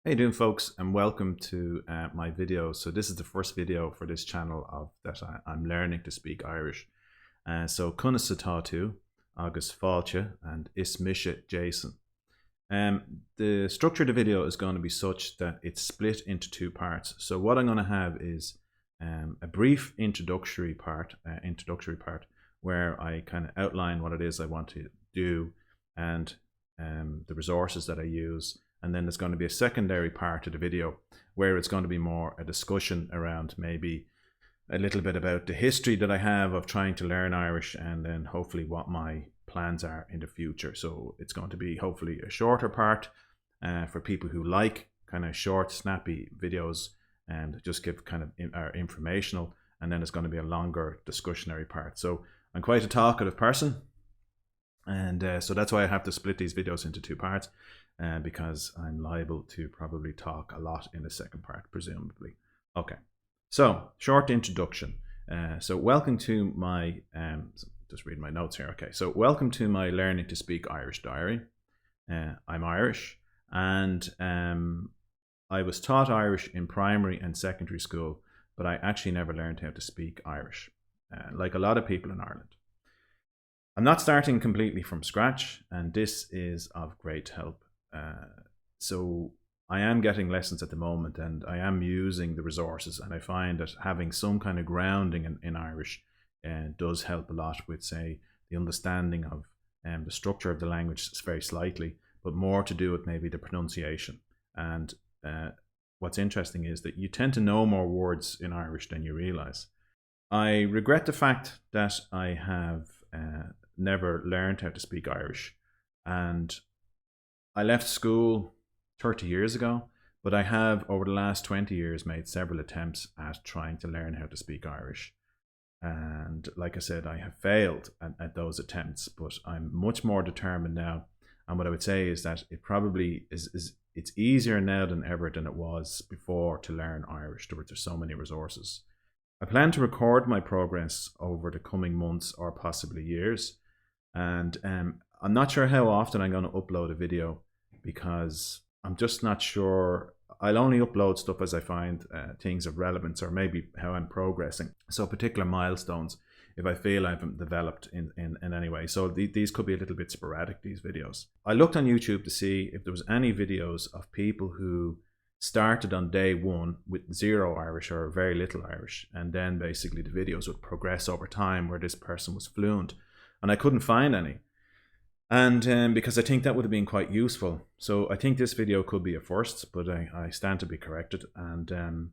How you doing, folks, and welcome to my video. So this is the first video for this channel that I'm learning to speak Irish. So Cúnas Satá agus fáilte and mise Jason. The structure of the video is going to be such that it's split into two parts. So what I'm going to have is a brief introductory part where I kind of outline what it is I want to do and the resources that I use. And then there's going to be a secondary part of the video where it's going to be more a discussion around maybe a little bit about the history that I have of trying to learn Irish, and then hopefully what my plans are in the future. So it's going to be hopefully a shorter part for people who like kind of short, snappy videos and just give kind of informational. And then it's going to be a longer discussionary part. So I'm quite a talkative person. And so that's why I have to split these videos into two parts. Because I'm liable to probably talk a lot in the second part, presumably. Okay, so short introduction. So welcome to my, just read my notes here. Okay, so welcome to my Learning to Speak Irish diary. I'm Irish, and I was taught Irish in primary and secondary school, but I actually never learned how to speak Irish, like a lot of people in Ireland. I'm not starting completely from scratch, and this is of great help. So I am getting lessons at the moment, and I am using the resources, and I find that having some kind of grounding in Irish does help a lot with, say, the understanding of the structure of the language very slightly, but more to do with maybe the pronunciation. And what's interesting is that you tend to know more words in Irish than you realize. I regret the fact that I have never learned how to speak Irish, and I left school 30 years ago, but I have over the last 20 years made several attempts at trying to learn how to speak Irish. And like I said, I have failed at those attempts, but I'm much more determined now. And what I would say is that it probably it's easier now than ever than it was before to learn Irish. There's so many resources. I plan to record my progress over the coming months or possibly years. And I'm not sure how often I'm going to upload a video, because I'm just not sure. I'll only upload stuff as I find things of relevance, or maybe how I'm progressing. So particular milestones, if I feel I've developed in any way. So these could be a little bit sporadic, these videos. I looked on YouTube to see if there was any videos of people who started on day one with zero Irish or very little Irish, and then basically the videos would progress over time where this person was fluent. And I couldn't find any. And because I think that would have been quite useful. So I think this video could be a first, but I stand to be corrected. And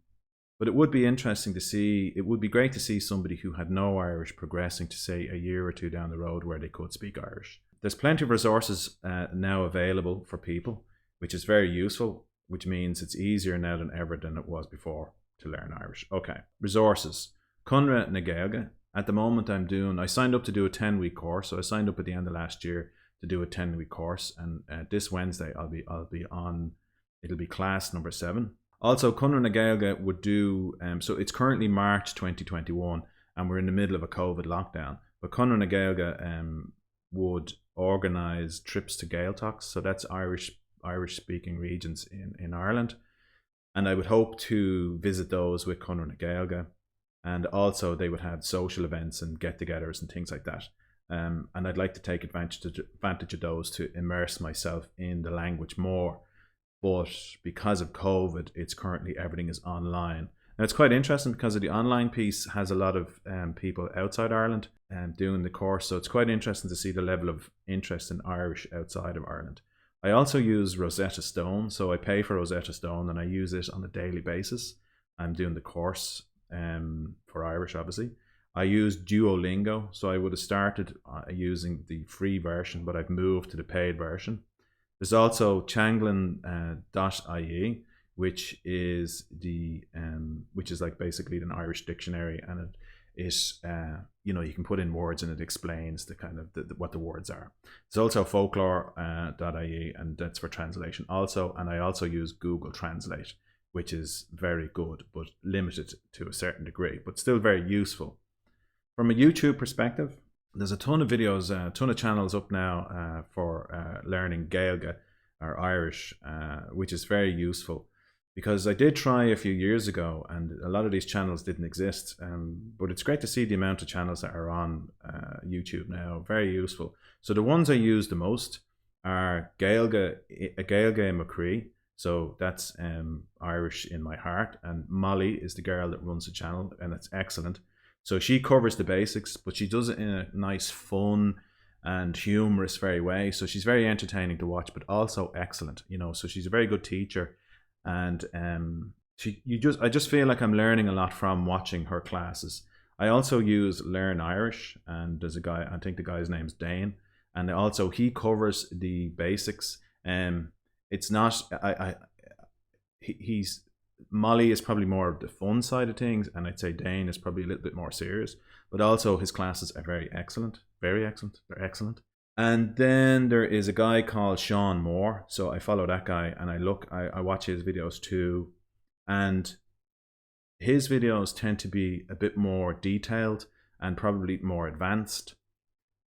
but it would be interesting to see, it would be great to see somebody who had no Irish progressing to, say, a year or two down the road where they could speak Irish. There's plenty of resources now available for people, which is very useful, which means it's easier now than ever than it was before to learn Irish. Okay, resources. Cunra na Gaeilge. At the moment I signed up to do a 10-week course. So I signed up at the end of last year to do a 10-week course, and this Wednesday I'll be on, it'll be class number 7. Also, Cunra na Gaeilge would do, so it's currently March 2021 and we're in the middle of a COVID lockdown, but Cunra na Gaeilge would organise trips to Gael talks, so that's Irish speaking regions in Ireland, and I would hope to visit those with Cunra na Gaeilge. And also they would have social events and get-togethers and things like that. And I'd like to take advantage of those to immerse myself in the language more. But because of COVID, it's currently, everything is online. Now it's quite interesting because of the online piece has a lot of people outside Ireland doing the course. So it's quite interesting to see the level of interest in Irish outside of Ireland. I also use Rosetta Stone. So I pay for Rosetta Stone and I use it on a daily basis. I'm doing the course for Irish, obviously. I use Duolingo, so I would have started using the free version, but I've moved to the paid version. There's also Changlin.ie, which is like basically an Irish dictionary, and it is you can put in words and it explains the kind of what the words are. There's also folklore.ie, and that's for translation also, and I also use Google Translate, which is very good, but limited to a certain degree, but still very useful. From a YouTube perspective, there's a ton of videos, a ton of channels up now for learning Gaeilge. are Irish, which is very useful. Because I did try a few years ago, and a lot of these channels didn't exist. But it's great to see the amount of channels that are on YouTube now. Very useful. So the ones I use the most are Gaeilge McCree. So that's Irish in my heart. And Molly is the girl that runs the channel, and it's excellent. So she covers the basics, but she does it in a nice, fun, and humorous very way. So she's very entertaining to watch, but also excellent. You know, so she's a very good teacher. And I just feel like I'm learning a lot from watching her classes. I also use Learn Irish, and there's a guy, I think the guy's name's Dane, and also he covers the basics. It's not he's Molly is probably more of the fun side of things, and I'd say Dane is probably a little bit more serious. But also his classes are very excellent, very excellent. They're excellent. And then there is a guy called Sean Moore. So I follow that guy, and I watch his videos too. And his videos tend to be a bit more detailed and probably more advanced,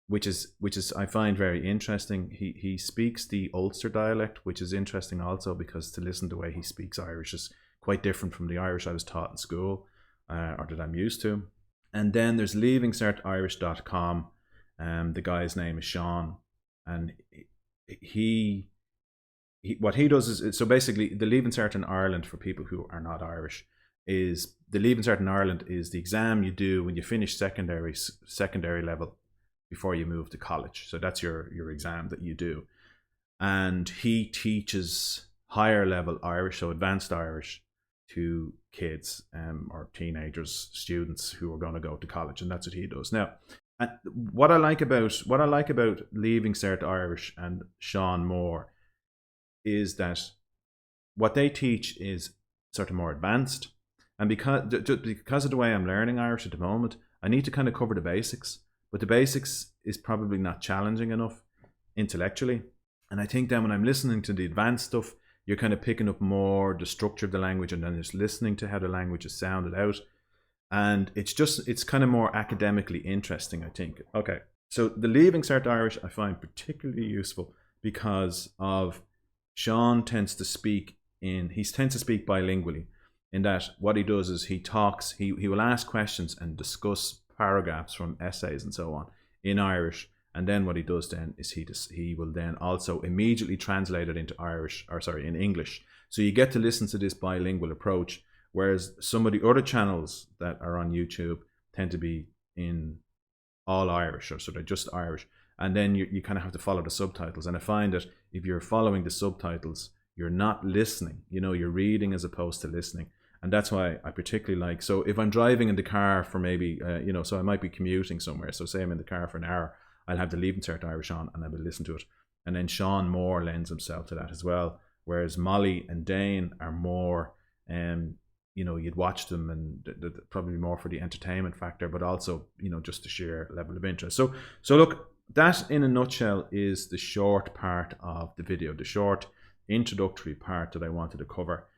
which is I find very interesting. He speaks the Ulster dialect, which is interesting also, because to listen to the way he speaks Irish is quite different from the Irish I was taught in school, or that I'm used to. And then there's leavingcertirish.com. The guy's name is Sean, and he what he does is, so basically the Leaving Cert in Ireland, for people who are not Irish, is the Leaving Cert in Ireland is the exam you do when you finish secondary level before you move to college. So that's your exam that you do. And he teaches higher level Irish, so advanced Irish, to kids or teenagers, students who are going to go to college, and that's what he does. Now, and what I like about Leaving Cert Irish and Sean Moore is that what they teach is sort of more advanced, and because of the way I'm learning Irish at the moment, I need to kind of cover the basics, but the basics is probably not challenging enough intellectually. And I think then when I'm listening to the advanced stuff, you're kind of picking up more the structure of the language, and then just listening to how the language is sounded out. And it's kind of more academically interesting, I think. Okay, so the Leaving Cert Irish I find particularly useful because of Sean tends to speak bilingually, in that what he does is he will ask questions and discuss paragraphs from essays and so on in Irish, and then what he does then is he will then also immediately translate it into in English. So you get to listen to this bilingual approach. Whereas some of the other channels that are on YouTube tend to be in all Irish, or so they're just Irish. And then you kind of have to follow the subtitles. And I find that if you're following the subtitles, you're not listening. You know, you're reading as opposed to listening. And that's why I particularly like, so if I'm driving in the car for maybe, so I might be commuting somewhere. So say I'm in the car for an hour, I'll have the Leaving Cert Irish on and I will listen to it. And then Sean Moore lends himself to that as well. Whereas Molly and Dane are more, you'd watch them and probably more for the entertainment factor, but also, just the sheer level of interest. So look, that in a nutshell is the short part of the video, the short introductory part that I wanted to cover.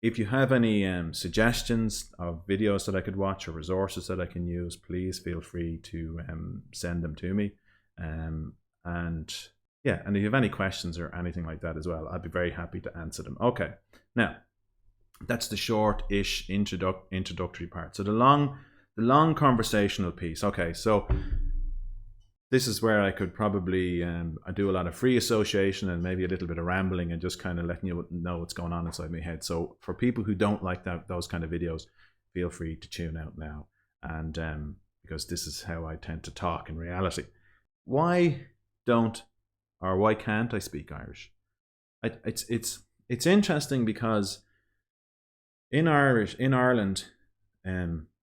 If you have any suggestions of videos that I could watch or resources that I can use, please feel free to send them to me. And if you have any questions or anything like that as well, I'd be very happy to answer them. Okay, now, that's the short-ish introductory part. So the long conversational piece. Okay, so this is where I could probably I do a lot of free association and maybe a little bit of rambling and just kind of letting you know what's going on inside my head. So for people who don't like those kind of videos, feel free to tune out now. And because this is how I tend to talk in reality. Why can't I speak Irish? It's interesting because in Ireland,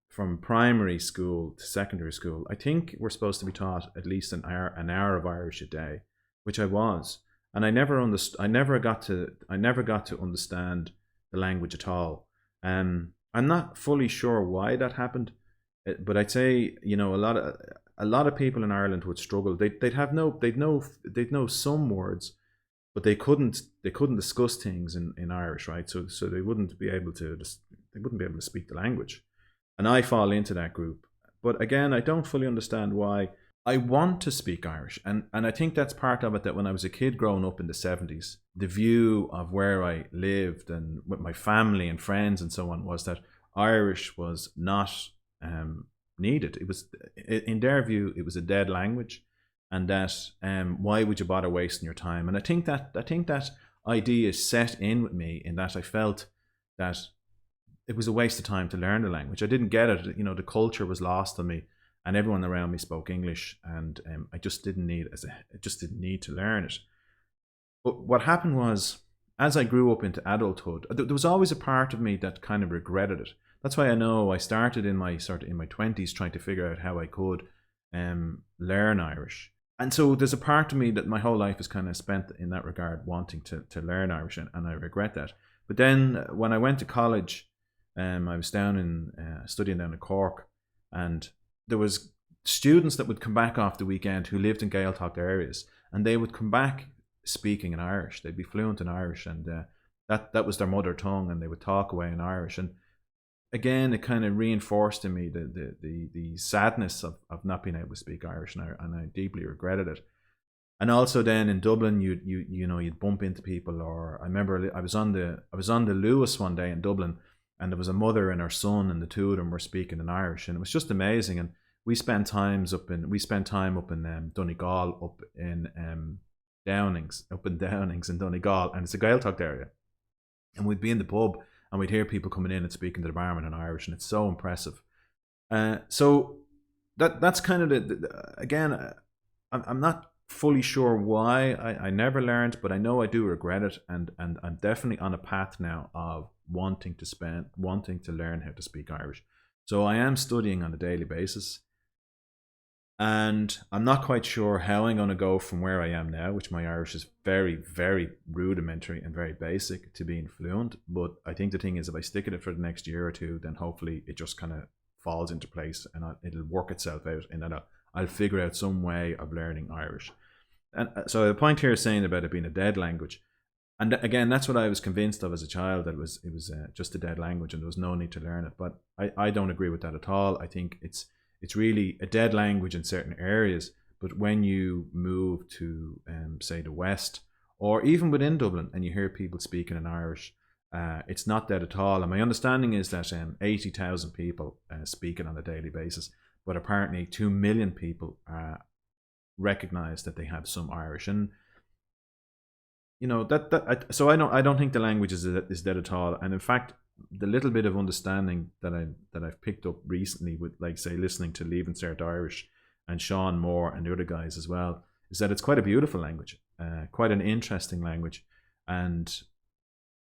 from primary school to secondary school, I think we're supposed to be taught at least an hour of Irish a day, which I was, and I never got to understand the language at all. I'm not fully sure why that happened, but I'd say a lot of people in Ireland would struggle. They'd know some words, but they couldn't discuss things in Irish, right? So they wouldn't be able to speak the language, and I fall into that group. But again, I don't fully understand why. I want to speak Irish, and I think that's part of it. That when I was a kid growing up in the 70s, the view of where I lived and with my family and friends and so on was that Irish was not needed. It was, in their view, it was a dead language, and that why would you bother wasting your time? And I think that idea set in with me, in that I felt that it was a waste of time to learn the language. I didn't get it. The culture was lost on me, and everyone around me spoke English, and I just didn't need I just didn't need to learn it. But what happened was, as I grew up into adulthood, there was always a part of me that kind of regretted it. That's why I know I started in my 20s trying to figure out how I could learn Irish. And so there's a part of me that my whole life is kind of spent in that regard, wanting to learn Irish, and I regret that. But then when I went to college, I was down in studying down in Cork, and there was students that would come back off the weekend who lived in Gaeltacht areas, and they would come back speaking in Irish. They'd be fluent in Irish, and that was their mother tongue, and they would talk away in Irish. And again, it kind of reinforced in me the sadness of not being able to speak Irish, and I deeply regretted it. And also then in Dublin, you'd bump into people. Or I remember I was on the Lewis one day in Dublin, and there was a mother and her son, and the two of them were speaking in Irish, and it was just amazing. And we spent time up in Donegal, up in Downings in Donegal, and it's a Gaeltacht area. And we'd be in the pub, and we'd hear people coming in and speaking to the barman in Irish, and it's so impressive. So that's kind of again, I'm not fully sure why I never learned, but I know I do regret it, and I'm definitely on a path now of wanting to learn how to speak Irish. So I am studying on a daily basis, and I'm not quite sure how I'm going to go from where I am now, which my Irish is very, very rudimentary and very basic, to being fluent. But I think the thing is, if I stick at it for the next year or two, then hopefully it just kind of falls into place, and it'll work itself out, and then I'll figure out some way of learning Irish. And so the point here is saying about it being a dead language. And again, that's what I was convinced of as a child, that it was just a dead language and there was no need to learn it. But I don't agree with that at all. I think it's really a dead language in certain areas. But when you move to, say, the West, or even within Dublin, and you hear people speaking in Irish, it's not dead at all. And my understanding is that 80,000 people speak it on a daily basis. But apparently 2 million people recognise that they have some Irish. And so I don't think the language is dead at all. And in fact, the little bit of understanding that I've picked up recently with, like, say, listening to Leaving Cert Irish and Sean Moore and the other guys as well, is that it's quite a beautiful language, quite an interesting language, and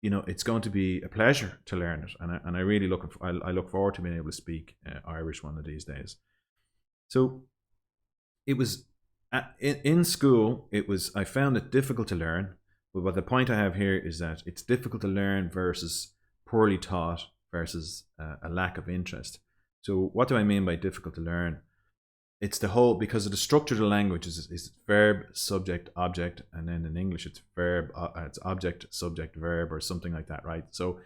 it's going to be a pleasure to learn it. And I really look forward to being able to speak Irish one of these days. So it was in school. I found it difficult to learn. But what the point I have here is that it's difficult to learn versus poorly taught versus a lack of interest. So what do I mean by difficult to learn? It's because of the structure of the language is verb, subject, object, and then in English it's verb, it's object, subject, verb, or something like that, right? So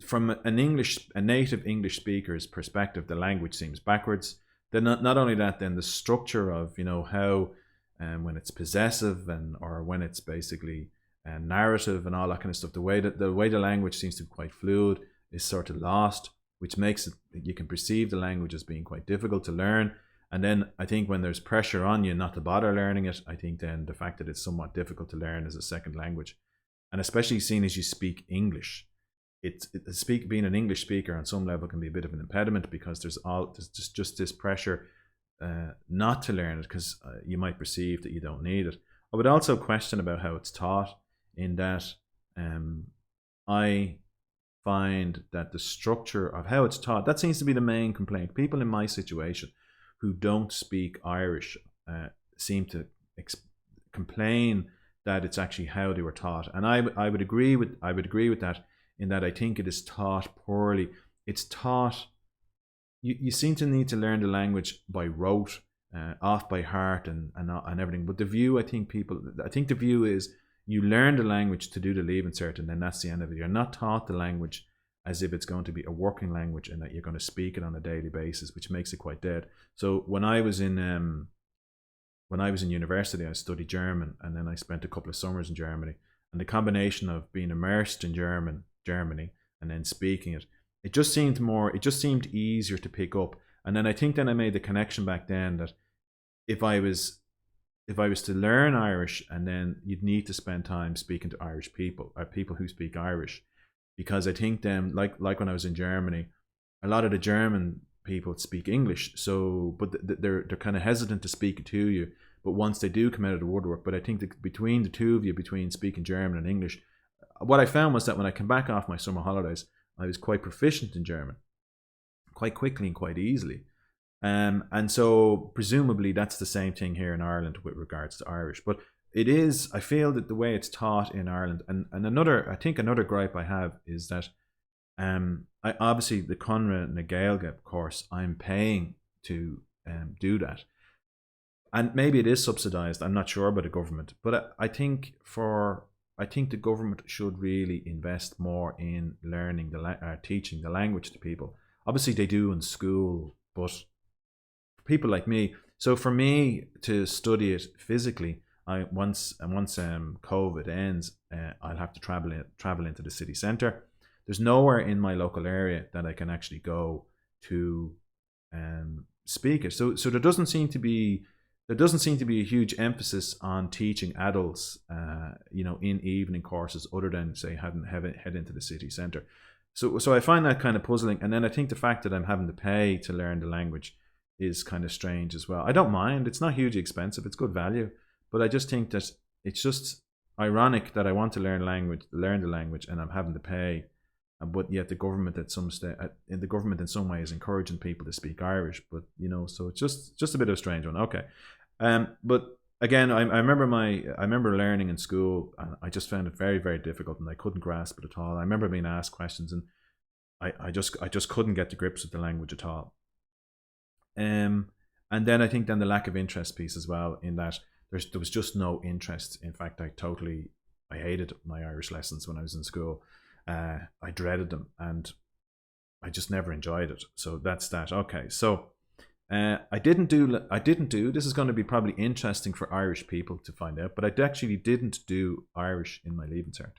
from a native English speaker's perspective, the language seems backwards. Then not only that, then the structure of how when it's possessive or when it's basically narrative and all that kind of stuff, the way the language seems to be quite fluid is sort of lost, which makes it, you can perceive the language as being quite difficult to learn. And then I think when there's pressure on you not to bother learning it, I think then the fact that it's somewhat difficult to learn as a second language, and especially seeing as you speak English, being an English speaker on some level can be a bit of an impediment, because there's just this pressure not to learn it, because you might perceive that you don't need it. I would also question about how it's taught, in that I find that the structure of how it's taught, that seems to be the main complaint. People in my situation who don't speak Irish seem to complain that it's actually how they were taught, and I would agree with that, in that I think it is taught poorly. It's taught, you seem to need to learn the language by rote, off by heart, and everything. But the view, I think the view is, you learn the language to do the Leaving Cert, and then that's the end of it. You're not taught the language as if it's going to be a working language and that you're going to speak it on a daily basis, which makes it quite dead. So when I was in university, I studied German, and then I spent a couple of summers in Germany. And the combination of being immersed in Germany, and then speaking it, it just seemed easier to pick up. And then I think then I made the connection back then that if I was to learn Irish, and then you'd need to spend time speaking to Irish people, or people who speak Irish, because I think then, like when I was in Germany, a lot of the German people speak English, so but they're kind of hesitant to speak it to you. But once they do come out of the woodwork, but I think that between the two of you, between speaking German and English, what I found was that when I came back off my summer holidays, I was quite proficient in German, quite quickly and quite easily. And so presumably that's the same thing here in Ireland with regards to Irish. But it is, I feel that the way it's taught in Ireland, and another gripe I have is that I obviously the Conra na Gaeilge course, I'm paying to do that. And maybe it is subsidized, I'm not sure by the government, but I think the government should really invest more in learning teaching the language to people. Obviously they do in school, but for people like me, so for me to study it physically, once COVID ends, I'll have to travel into the city centre. There's nowhere in my local area that I can actually go to speak it. So there doesn't seem to be a huge emphasis on teaching adults, in evening courses, other than say head into the city centre. So I find that kind of puzzling. And then I think the fact that I'm having to pay to learn the language is kind of strange as well. I don't mind; it's not hugely expensive; it's good value. But I just think that it's just ironic that I want to learn the language, and I'm having to pay. But yet the government the government in some way is encouraging people to speak Irish. But so it's just a bit of a strange one. Okay, but again, I remember learning in school, and I just found it very, very difficult, and I couldn't grasp it at all. I remember being asked questions, and I just couldn't get to grips with the language at all. And then I think then the lack of interest piece as well, in that there was just no interest. In fact, I hated my Irish lessons when I was in school. I dreaded them, and I just never enjoyed it. So that's that. Okay, so I didn't do. This is going to be probably interesting for Irish people to find out, but I actually didn't do Irish in my Leaving Cert.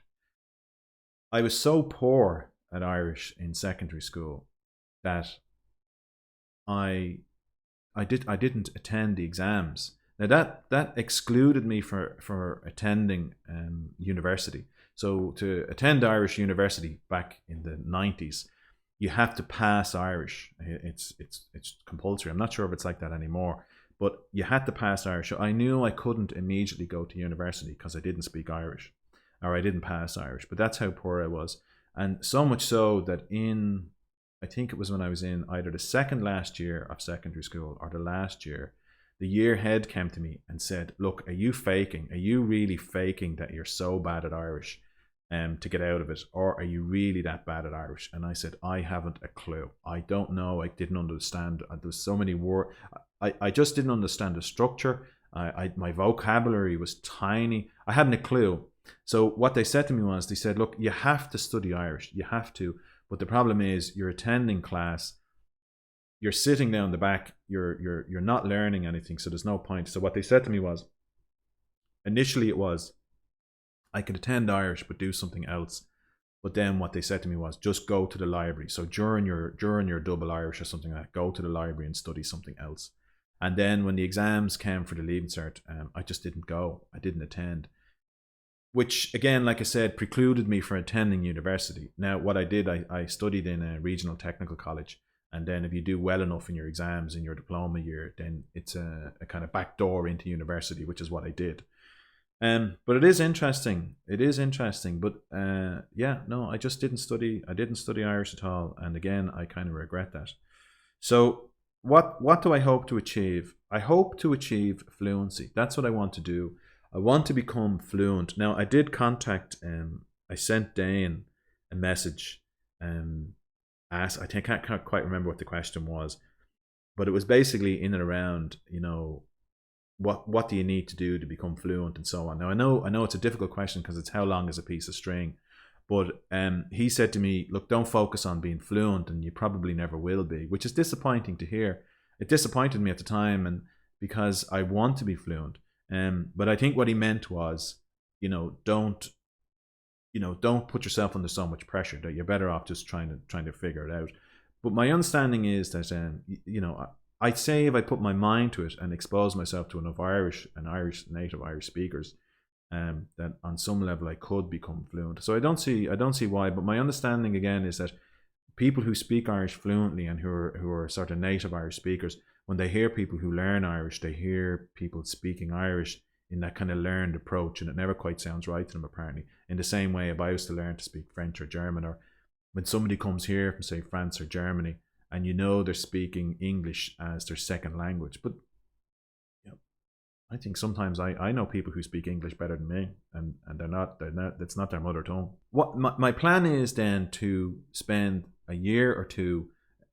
I was so poor at Irish in secondary school that I didn't attend the exams. Now that excluded me for attending university. So to attend Irish university back in the 90s, you have to pass Irish. It's compulsory. I'm not sure if it's like that anymore, but you had to pass Irish. So I knew I couldn't immediately go to university because I didn't speak Irish, or I didn't pass Irish. But that's how poor I was, and so much so that I think it was when I was in either the second last year of secondary school or the last year, the year head came to me and said, "Look, are you faking? Are you really faking that you're so bad at Irish to get out of it, or are you really that bad at Irish?" And I said, "I haven't a clue. I don't know. I didn't understand. There was so many words. I just didn't understand the structure. My vocabulary was tiny. I hadn't a clue." So what they said to me was, they said, "Look, you have to study Irish. You have to. But the problem is, you're attending class. You're sitting down the back. You're not learning anything. So there's no point." So what they said to me was, initially it was, I could attend Irish but do something else. But then what they said to me was, just go to the library. So during your double Irish or something like that, go to the library and study something else. And then when the exams came for the Leaving Cert, I just didn't go. I didn't attend. Which, again, like I said, precluded me from attending university. Now, what I did, I studied in a regional technical college. And then if you do well enough in your exams in your diploma year, then it's a kind of back door into university, which is what I did. But it is interesting. It is interesting. But no, I just didn't study. I didn't study Irish at all. And again, I kind of regret that. So what do I hope to achieve? I hope to achieve fluency. That's what I want to do. I want to become fluent. Now, I did contact, I sent Dane a message, I think I can't quite remember what the question was, but it was basically in and around, what do you need to do to become fluent and so on. Now, I know it's a difficult question because it's how long is a piece of string, But he said to me, look, don't focus on being fluent, and you probably never will be, which is disappointing to hear. It disappointed me at the time, and because I want to be fluent. But I think what he meant was, don't put yourself under so much pressure, that you're better off just trying to figure it out. But my understanding is that I'd say if I put my mind to it and expose myself to enough native Irish speakers, that on some level I could become fluent. So I don't see why. But my understanding again is that people who speak Irish fluently and who are sort of native Irish speakers, when they hear people who learn Irish, they hear people speaking Irish in that kind of learned approach, and it never quite sounds right to them, apparently. In the same way, if I was to learn to speak French or German, or when somebody comes here from, say, France or Germany, and they're speaking English as their second language. But I think sometimes I know people who speak English better than me, and they're not, it's not their mother tongue. What my plan is then to spend a year or two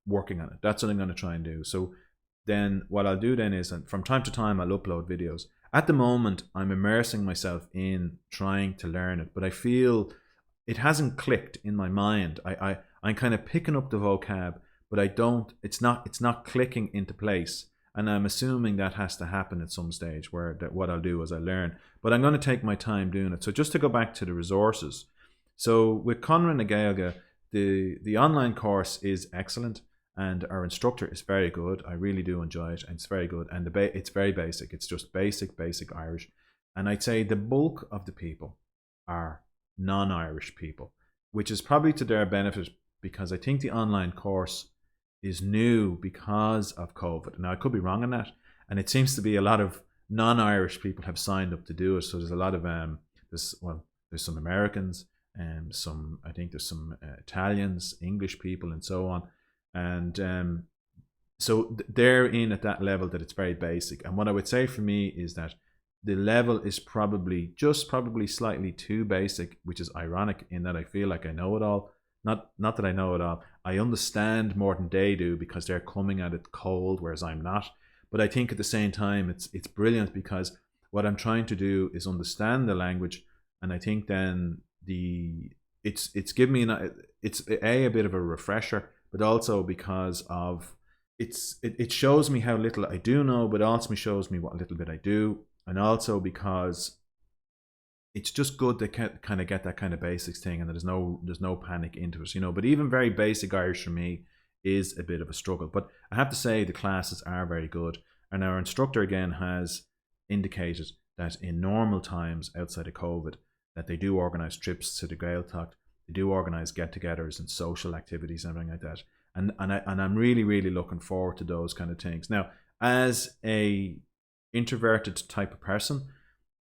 working on it. That's what I'm going to try and do. So then what I'll do then is, from time to time, I'll upload videos. At the moment, I'm immersing myself in trying to learn it, but I feel it hasn't clicked in my mind. I'm kind of picking up the vocab, but it's not clicking into place. And I'm assuming that has to happen at some stage, where that what I'll do is I learn. But I'm going to take my time doing it. So just to go back to the resources. So with Conran and Gaeilge, the online course is excellent, and our instructor is very good. I really do enjoy it, and it's very good. And it's very basic. It's just basic Irish. And I'd say the bulk of the people are non-Irish people, which is probably to their benefit, because I think the online course is new because of COVID. Now, I could be wrong on that, and it seems to be a lot of non-Irish people have signed up to do it. So there's a lot of there's some Americans, and I think there's some Italians, English people, and so on. And so they're in at that level that it's very basic. And what I would say for me is that the level is probably slightly too basic, which is ironic in that I feel like I know it all. Not that I know it all. I understand more than they do, because they're coming at it cold, whereas I'm not. But I think at the same time, it's brilliant, because what I'm trying to do is understand the language, and I think then it's given me it's a bit of a refresher, but also because of it shows me how little I do know, but also shows me what little bit I do, and also because it's just good to kind of get that kind of basics thing, and there's no panic into it, But even very basic Irish for me is a bit of a struggle. But I have to say the classes are very good, and our instructor again has indicated that in normal times outside of COVID, that they do organise trips to the Gaeltacht, they do organise get-togethers and social activities and everything like that. And I'm really looking forward to those kind of things. Now, as a introverted type of person,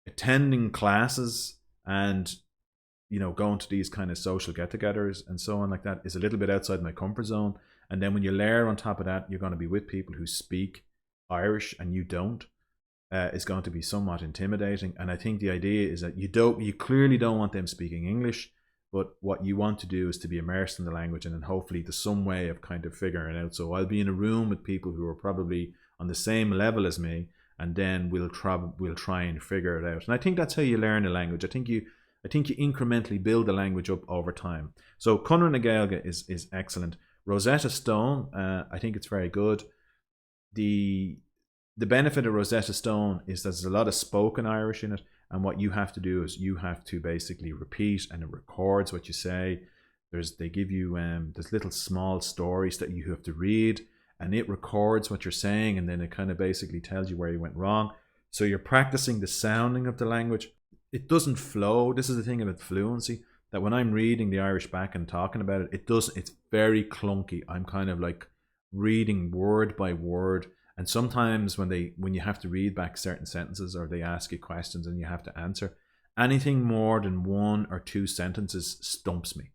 attending classes and going to these kind of social get-togethers and so on like that is a little bit outside my comfort zone. And then when you layer on top of that, you're going to be with people who speak Irish and you don't. It's going to be somewhat intimidating. And I think the idea is that you clearly don't want them speaking English, but what you want to do is to be immersed in the language, and then hopefully there's some way of kind of figuring it out. So I'll be in a room with people who are probably on the same level as me, and then we'll try and figure it out. And I think that's how you learn a language. I think you incrementally build the language up over time. So Conran and Gaeilge is excellent. Rosetta Stone, I think it's very good. The benefit of Rosetta Stone is that there's a lot of spoken Irish in it, and what you have to do is you have to basically repeat, and it records what you say. They give you there's little small stories that you have to read, and it records what you're saying, and then it kind of basically tells you where you went wrong. So you're practicing the sounding of the language. It doesn't flow. This is the thing about fluency, that when I'm reading the Irish back and talking about it, it's very clunky. I'm kind of like reading word by word. And sometimes when you have to read back certain sentences, or they ask you questions and you have to answer, anything more than one or two sentences stumps me.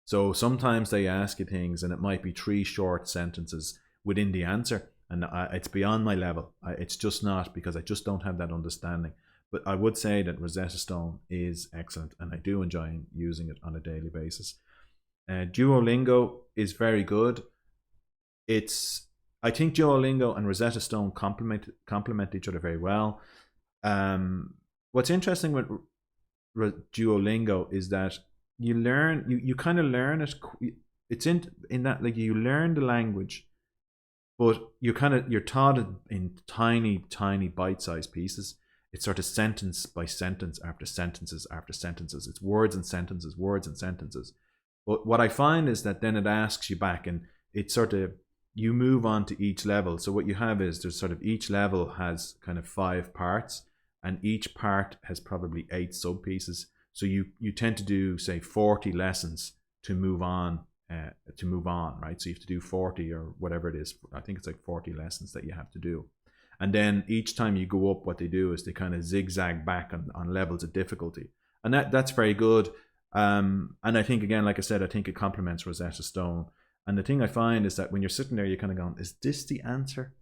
So sometimes they ask you things and it might be 3 short sentences within the answer, and it's beyond my level. It's just not, because I just don't have that understanding. But I would say that Rosetta Stone is excellent, and I do enjoy using it on a daily basis. Duolingo is very good. I think Duolingo and Rosetta Stone complement each other very well. What's interesting with Duolingo is that you learn, you kind of learn it. It's in that, like, you learn the language, but you're taught it in tiny bite-sized pieces. It's sort of sentence by sentence after sentences after sentences. It's words and sentences, words and sentences. But what I find is that then it asks you back, and it's sort of, you move on to each level. So what you have is, there's sort of, each level has kind of 5 parts, and each part has probably 8 sub pieces. So you tend to do, say, 40 lessons to move on, right? So you have to do 40 or whatever it is. I think it's like 40 lessons that you have to do. And then each time you go up, what they do is they kind of zigzag back on levels of difficulty. And that's very good. And I think, again, like I said, I think it complements Rosetta Stone. And the thing I find is that when you're sitting there, you're kind of going, is this the answer?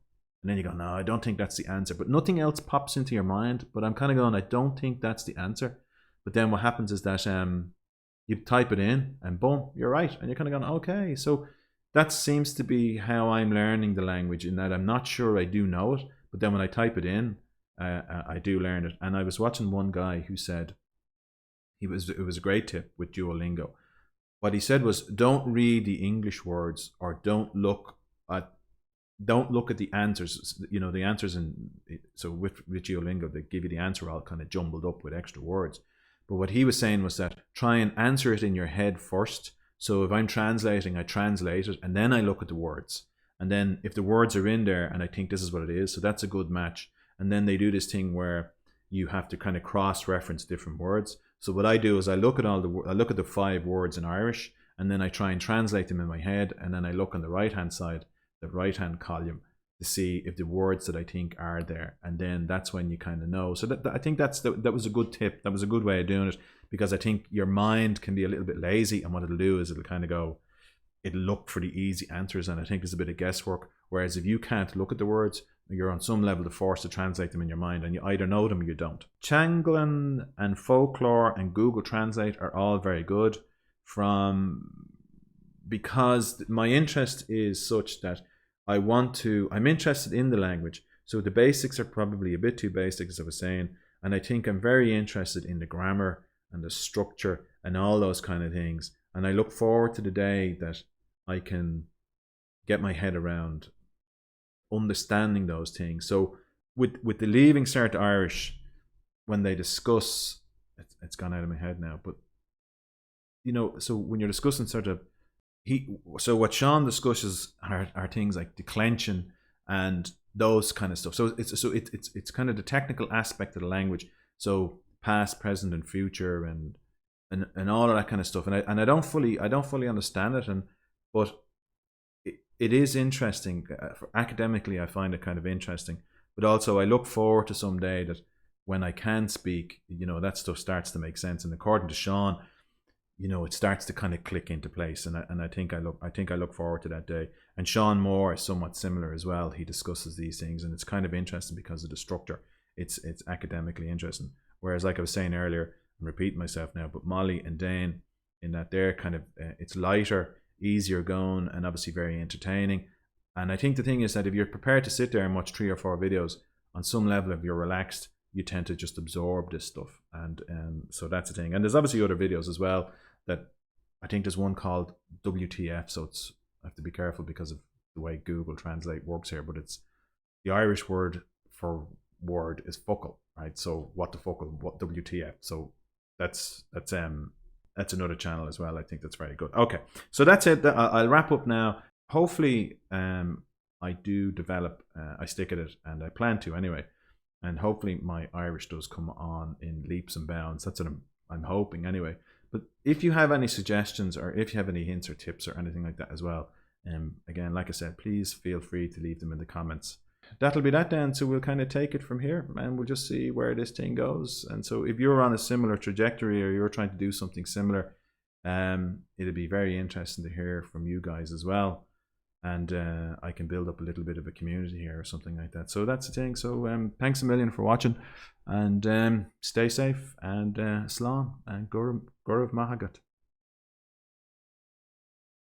And then you go, no, I don't think that's the answer. But nothing else pops into your mind. But I'm kind of going, I don't think that's the answer. But then what happens is that you type it in and boom, you're right. And you're kind of going, okay. So that seems to be how I'm learning the language, in that I'm not sure I do know it. But then when I type it in, I do learn it. And I was watching one guy who said, it was a great tip with Duolingo. What he said was, don't read the English words, or don't look at the answers. You know, the answers so with Duolingo, they give you the answer all kind of jumbled up with extra words. But what he was saying was that try and answer it in your head first. So if I'm translating, I translate it and then I look at the words. And then if the words are in there and I think this is what it is, so that's a good match. And then they do this thing where you have to kind of cross-reference different words. So what I do is I look at the 5 words in Irish, and then I try and translate them in my head, and then I look on the right-hand side, the right-hand column, to see if the words that I think are there, and then that's when you kind of know. So I think that was a good tip. That was a good way of doing it, because I think your mind can be a little bit lazy, and what it'll do is it'll kind of go, it'll look for the easy answers, and I think there's a bit of guesswork. Whereas if you can't look at the words, you're on some level forced to translate them in your mind, and you either know them or you don't. Changlan and Folklore and Google Translate are all very good, because my interest is such that I'm interested in the language. So the basics are probably a bit too basic, as I was saying, and I think I'm very interested in the grammar and the structure and all those kind of things. And I look forward to the day that I can get my head around understanding those things. So with the Leaving Cert Irish, when they discuss, it's gone out of my head now, but you know, so when you're discussing sort of, so what Sean discusses are things like declension and those kind of stuff. So it's kind of the technical aspect of the language. So past, present, and future, and all of that kind of stuff. And I don't fully understand it, but it is interesting. Academically, I find it kind of interesting. But also, I look forward to some day that when I can speak, you know, that stuff starts to make sense. And according to Sean, you know, it starts to kind of click into place. And I think I look forward to that day. And Sean Moore is somewhat similar as well. He discusses these things, and it's kind of interesting because of the structure. It's academically interesting. Whereas, like I was saying earlier, I'm repeating myself now, but Molly and Dane, in that they're kind of, it's lighter, easier going, and obviously very entertaining. And I think the thing is that if you're prepared to sit there and watch 3 or 4 videos, on some level, if you're relaxed, you tend to just absorb this stuff. And so that's the thing. And there's obviously other videos as well, that I think there's one called WTF, so I have to be careful because of the way Google Translate works here, but it's the Irish word for word is fuckle, right? So what the fuckle, what WTF. So that's another channel as well. I think that's very good. Okay, so that's it. I'll wrap up now. Hopefully I do develop, I stick at it, and I plan to anyway, and hopefully my Irish does come on in leaps and bounds. That's what I'm hoping anyway. But if you have any suggestions, or if you have any hints or tips or anything like that as well, again, like I said, please feel free to leave them in the comments. That'll be that then. So we'll kind of take it from here, and we'll just see where this thing goes. And so if you're on a similar trajectory, or you're trying to do something similar, it'll be very interesting to hear from you guys as well. And I can build up a little bit of a community here or something like that. So that's the thing. So thanks a million for watching, and stay safe, and slán and Gurav Mahagat.